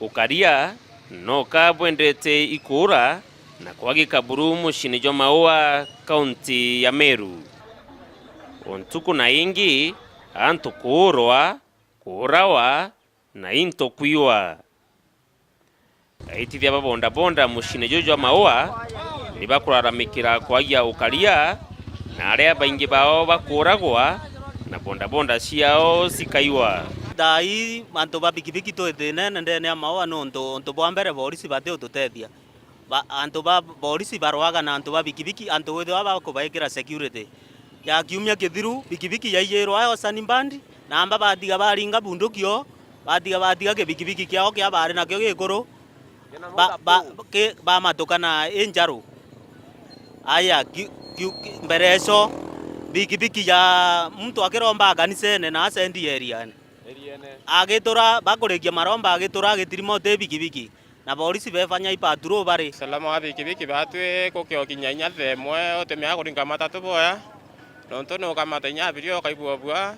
ukaria no kabwendete ikura na kwagika buru mushini jwa Maua kaunti ya Meru. Ontuku na ingi antu kuurwa, kuurawa na into kuiwa. Aitithia babonda bonda mushini jwa Maua nibakuraramikira kwagia ukaria na aria baingi bao bakuragwa na bonda bonda ciao cikaiwa. Dai manto ba bikibiki to thine ndene ya Maua no onto bwa mbere borisi bate ututethia anto ba borisi barwaga na anto ba bikibiki anto wethe ba kubaikira security ya kiumia kithiru bikibiki yaiyirwa yo Sanibandi na amba batiga baringa bundukio batiga ke bikibiki kiao kia bare na kio gikuru ba matokana enjaru aya mbere eso bikibiki ya mtu akiromba kanisene na asendi area agitura bakurikia maromba agitura agitirimo te bikibiki na polisi befanya ipaturo bare salama wa bikibiki batwe kokyo kinyanya themwe otemya kuringa matatu boya nonto no kamata nya birio kaibua bua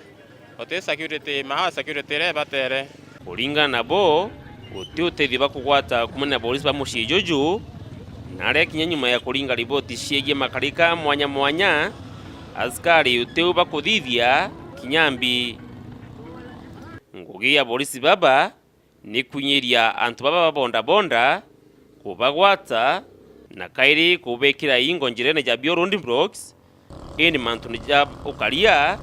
ote security ma security re batere kuringa nabo utethi bakugwata kumana polisi ba mushijuju nare kinyanyuma ya kuringa riboti ciege makarika mwanya mwanya askari uteu bakuthithia kinyambi ngugi ya polisi baba ni kunyiria antu baba bonda bonda kubagwata na kairi kubekira ingo njirene ja Biorundi Blocks ini mantu ja ukaria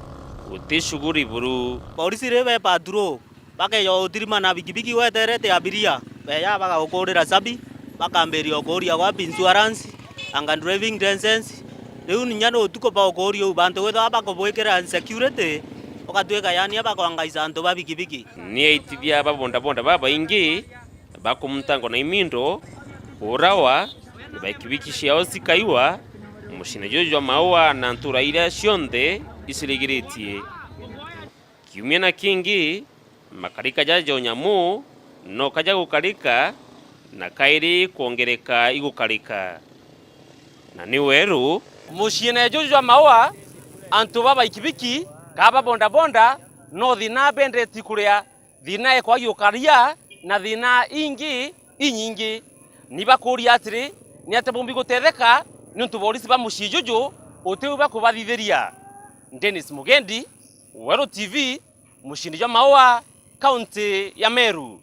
utishuguri buru polisi rebe padro bake yo utirima na bikibiki weterete abiria beya baka ukorera sabi bakamberi okoria kwa insurance anga driving license riu ninyano utuko pa okoria ubantu wetha bakobwekera security okatweka yani abakwangaiza antu ba bikibiki ni aitithia babonda bonda baba ingi bakumtango na imindo urawa bikibiki ciao cikaiwa mushine jwa Maua na ntura iria cionthe icirigiritie kiumia na kingi makarika jajo nyamu no kaja gukarika na kairi kuongereka igukarika na ni weru mushine jwa Maua antu baba ikibiki kaba bonda bonda no thina bendeti kuria thina ekwa yukaria na thina ingi inyingi nibakuria atiri ni atebumbi gutetheka ni untu polisi ba mushijuju uteu bakubathithiria. Dennis Mugendi, Weru TV, mushini jwa Maua, kaunti ya Meru.